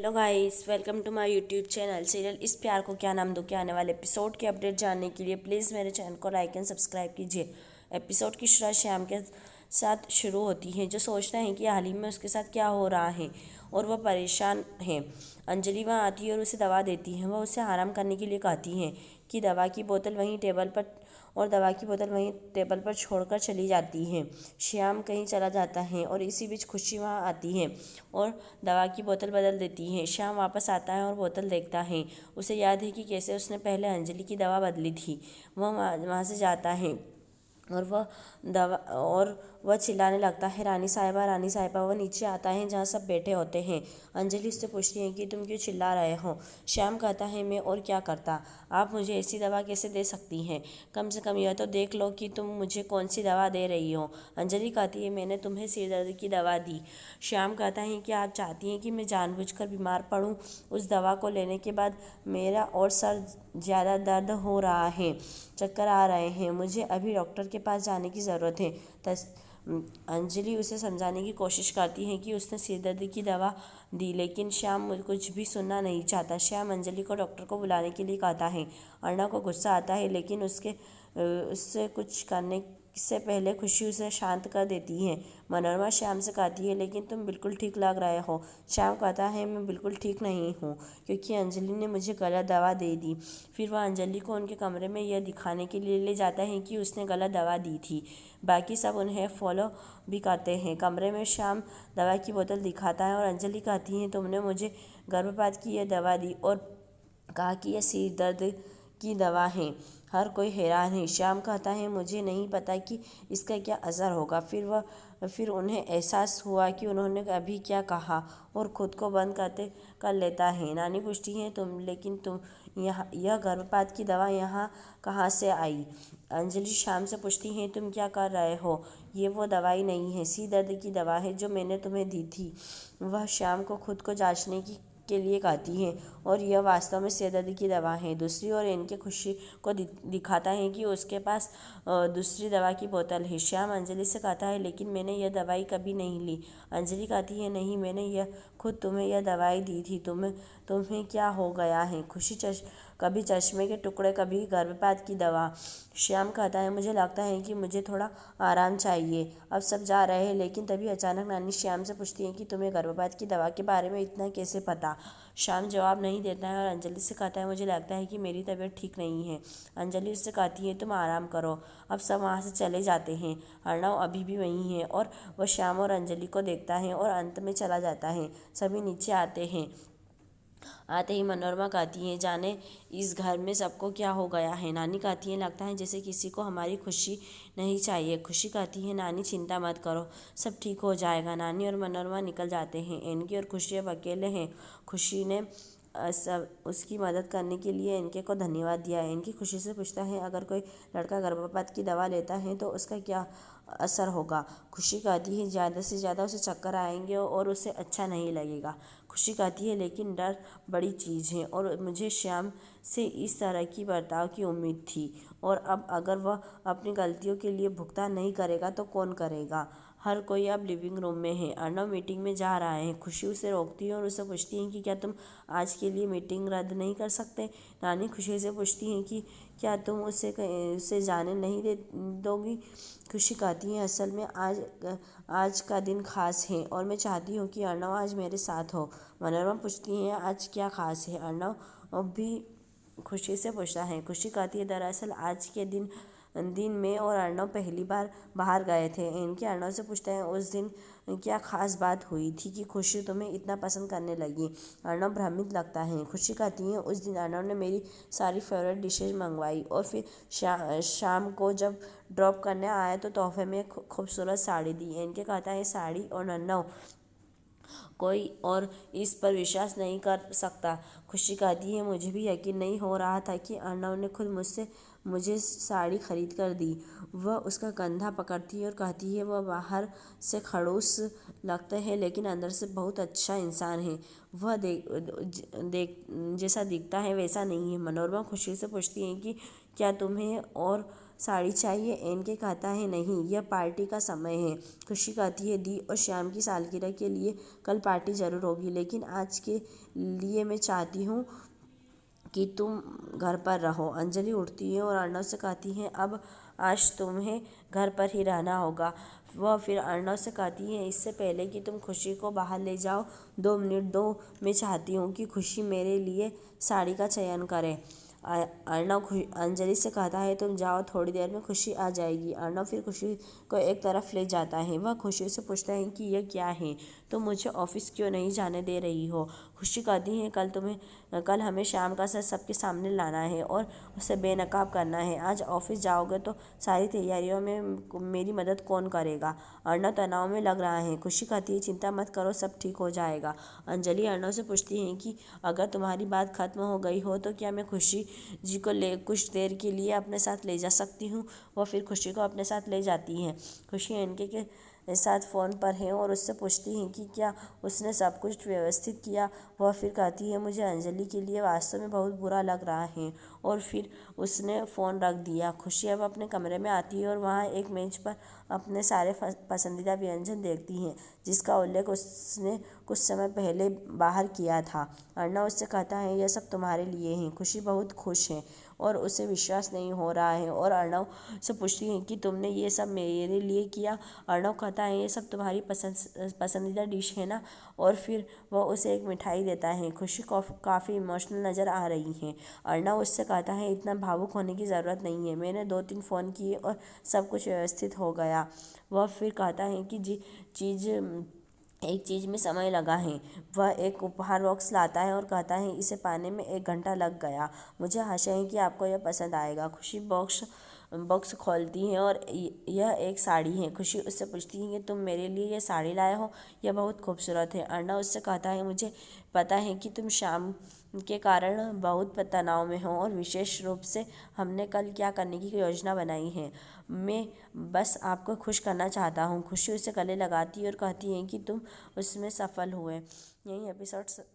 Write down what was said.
Hello guys, welcome to my YouTube channel serial इस प्यार को क्या नाम दो के आने वाले एपिसोड के अपडेट जानने के लिए प्लीज़ मेरे चैनल को लाइक एंड सब्सक्राइब कीजिए। एपिसोड की शुरुआत श्याम के साथ शुरू होती है, जो सोचता है कि हाल ही में उसके साथ क्या हो रहा है और वह परेशान है। अंजलि वहाँ आती है और उसे दवा देती है। वह उसे आराम करने के लिए कहती है कि दवा की बोतल वहीं टेबल पर छोड़कर चली जाती है। श्याम कहीं चला जाता है और इसी बीच खुशी वहाँ आती है और दवा की बोतल बदल देती है। श्याम वापस आता है और बोतल देखता है। उसे याद है कि कैसे उसने पहले अंजलि की दवा बदली थी। वह वहाँ से जाता है और वह चिल्लाने लगता है, रानी साहिबा, रानी साहिबा। वह नीचे आता है जहाँ सब बैठे होते हैं। अंजलि उससे पूछती है कि तुम क्यों चिल्ला रहे हो। श्याम कहता है, मैं और क्या करता, आप मुझे ऐसी दवा कैसे दे सकती हैं। कम से कम यह तो देख लो कि तुम मुझे कौन सी दवा दे रही हो। अंजलि कहती है, मैंने तुम्हें सिर दर्द की दवा दी। श्याम कहता है कि आप चाहती हैं कि मैं जानबूझकर बीमार पड़ूं। उस दवा को लेने के बाद मेरा और सर ज़्यादा दर्द हो रहा है, चक्कर आ रहे हैं। मुझे अभी डॉक्टर के पास जाने की ज़रूरत है। अंजलि उसे समझाने की कोशिश करती है कि उसने सिर दर्द की दवा दी, लेकिन श्याम कुछ भी सुनना नहीं चाहता। श्याम अंजलि को डॉक्टर को बुलाने के लिए कहता है। अर्णव को गुस्सा आता है, लेकिन उससे कुछ करने से पहले खुशी उसे शांत कर देती है। मनोरमा श्याम से कहती है, लेकिन तुम बिल्कुल ठीक लग रहे हो। श्याम कहता है, मैं बिल्कुल ठीक नहीं हूँ, क्योंकि अंजलि ने मुझे गलत दवा दे दी। फिर वह अंजलि को उनके कमरे में यह दिखाने के लिए ले जाता है कि उसने गलत दवा दी थी। बाकी सब उन्हें फॉलो भी करते हैं। कमरे में श्याम दवा की बोतल दिखाता है और अंजलि कहती है, तुमने मुझे गर्भपात की यह दवा दी और कहा कि यह सिर दर्द की दवा है। हर कोई हैरान है। श्याम कहता है, मुझे नहीं पता कि इसका क्या असर होगा। फिर उन्हें एहसास हुआ कि उन्होंने अभी क्या कहा और खुद को बंद कर लेता है। नानी पूछती है, तुम यह गर्भपात की दवा यहाँ कहाँ से आई। अंजलि श्याम से पूछती है, तुम क्या कर रहे हो। ये वो दवाई नहीं है, सिर दर्द की दवा है जो मैंने तुम्हें दी थी। वह श्याम को खुद को जांचने के लिए कहती है और यह वास्तव में सिर दर्द की दवा है। दूसरी ओर इनके खुशी को दिखाता है कि उसके पास दूसरी दवा की बोतल है। श्याम अंजलि से कहता है, लेकिन मैंने यह दवाई कभी नहीं ली। अंजलि कहती है, नहीं, मैंने खुद तुम्हें यह दवाई दी थी। तुम्हें क्या हो गया है। खुशी कभी चश्मे के टुकड़े, कभी गर्भपात की दवा। श्याम कहता है, मुझे लगता है कि मुझे थोड़ा आराम चाहिए। अब सब जा रहे हैं, लेकिन तभी अचानक नानी श्याम से पूछती है कि तुम्हें गर्भपात की दवा के बारे में इतना कैसे पता। श्याम जवाब नहीं देता है और अंजलि से कहता है, मुझे लगता है कि मेरी तबीयत ठीक नहीं है। अंजलि उससे कहती है, तुम आराम करो। अब सब वहाँ से चले जाते हैं। अर्णव अभी भी वहीं है और वह श्याम और अंजलि को देखता है और अंत में चला जाता है। सभी नीचे आते ही मनोरमा कहती है, जाने इस घर में सबको क्या हो गया है। नानी कहती है, लगता है जैसे किसी को हमारी खुशी नहीं चाहिए। खुशी कहती है, नानी चिंता मत करो, सब ठीक हो जाएगा। नानी और मनोरमा निकल जाते हैं। इनकी और खुशी अब अकेले हैं। खुशी ने सब उसकी मदद करने के लिए इनके को धन्यवाद दिया है। इनकी खुशी से पूछता है, अगर कोई लड़का गर्भपात की दवा लेता है तो उसका क्या असर होगा। खुशी कहती है, ज़्यादा से ज़्यादा उसे चक्कर आएंगे और उसे अच्छा नहीं लगेगा। खुशी कहती है, लेकिन डर बड़ी चीज़ है और मुझे श्याम से इस तरह की बर्ताव की उम्मीद थी, और अब अगर वह अपनी गलतियों के लिए भुगतान नहीं करेगा तो कौन करेगा। हर कोई अब लिविंग रूम में है। अर्णव मीटिंग में जा रहा है। खुशी उसे रोकती है और उसे पूछती है कि क्या तुम आज के लिए मीटिंग रद्द नहीं कर सकते। नानी खुशी से पूछती हैं कि क्या तुम उसे जाने नहीं दोगी। खुशी कहती है, असल में आज का दिन खास है और मैं चाहती हूँ कि अर्णव आज मेरे साथ हो। मनोरमा पूछती है, आज क्या खास है। अर्णव भी खुशी से पूछता है। खुशी कहती है, दरअसल आज के दिन में और अर्णव पहली बार बाहर गए थे। इनके अर्णव से पूछते हैं, उस दिन क्या खास बात हुई थी कि खुशी तुम्हें इतना पसंद करने लगी। अर्णव भ्रमित लगता है। खुशी कहती है, उस दिन अर्णव ने मेरी सारी फेवरेट डिशेज मंगवाई और फिर शाम को जब ड्रॉप करने आया तो तोहफे में खूबसूरत साड़ी दी। इनके कहता है, साड़ी और अर्णव, कोई और इस पर विश्वास नहीं कर सकता। खुशी कहती है, मुझे भी यकीन नहीं हो रहा था कि अर्णव ने खुद मुझे साड़ी खरीद कर दी। वह उसका कंधा पकड़ती है और कहती है, वह बाहर से खड़ूस लगता है लेकिन अंदर से बहुत अच्छा इंसान है। वह जैसा दिखता है वैसा नहीं है। मनोरमा खुशी से पूछती है कि क्या तुम्हें और साड़ी चाहिए? एनके कहता है नहीं, यह पार्टी का समय है। खुशी कहती है दी और श्याम की सालगिरह के लिए कल पार्टी जरूर होगी, लेकिन आज के लिए मैं चाहती हूँ कि तुम घर पर रहो। अंजलि उठती है और अर्णव से कहती है अब आज तुम्हें घर पर ही रहना होगा। वह फिर अर्णव से कहती है इससे पहले कि तुम खुशी को बाहर ले जाओ 2 मिनट दो, मैं चाहती हूँ कि खुशी मेरे लिए साड़ी का चयन करे। अर्णव अंजलि से कहता है तुम जाओ, थोड़ी देर में खुशी आ जाएगी। अर्णव फिर खुशी को एक तरफ ले जाता है। वह खुशी से पूछता है कि यह क्या है, तुम मुझे ऑफिस क्यों नहीं जाने दे रही हो? खुशी कहती है कल हमें शाम का सच सबके सामने लाना है और उसे बेनकाब करना है। आज ऑफिस जाओगे तो सारी तैयारियों में मेरी मदद कौन करेगा? अर्णव तनाव में लग रहा है। खुशी कहती है चिंता मत करो, सब ठीक हो जाएगा। अंजलि अर्णव से पूछती है कि अगर तुम्हारी बात खत्म हो गई हो तो क्या मैं खुशी जी को ले कुछ देर के लिए अपने साथ ले जा सकती हूँ? वह फिर खुशी को अपने साथ ले जाती है। खुशी एनके के साथ फ़ोन पर है और उससे पूछती है कि क्या उसने सब कुछ व्यवस्थित किया। वह फिर कहती है मुझे अंजलि के लिए वास्तव में बहुत बुरा लग रहा है, और फिर उसने फ़ोन रख दिया। खुशी अब अपने कमरे में आती है और वहाँ एक मेज पर अपने सारे पसंदीदा व्यंजन देखती है जिसका उल्लेख उसने कुछ समय पहले बाहर किया था। अर्णव उससे कहता है यह सब तुम्हारे लिए है। खुशी बहुत खुश है और उसे विश्वास नहीं हो रहा है और अर्णव से पूछती है कि तुमने ये सब मेरे लिए किया? अर्णव कहता है ये सब तुम्हारी पसंदीदा डिश है ना, और फिर वह उसे एक मिठाई देता है। खुशी काफ़ी इमोशनल नज़र आ रही है। अर्णव उससे कहता है इतना भावुक होने की ज़रूरत नहीं है, मैंने 2-3 फ़ोन किए और सब कुछ व्यवस्थित हो गया। वह फिर कहता है कि एक चीज़ में समय लगा है। वह एक उपहार बॉक्स लाता है और कहता है इसे पाने में 1 घंटा लग गया, मुझे आशा है कि आपको यह पसंद आएगा। खुशी बॉक्स खोलती है और यह एक साड़ी है। खुशी उससे पूछती है कि तुम मेरे लिए यह साड़ी लाए हो, यह बहुत खूबसूरत है। अर्णव उससे कहता है मुझे पता है कि तुम शाम के कारण बहुत तनाव में हो और विशेष रूप से हमने कल क्या करने की योजना बनाई है। मैं बस आपको खुश करना चाहता हूँ। खुशी उसे गले लगाती है और कहती है कि तुम उसमें सफल हुए। यही एपिसोड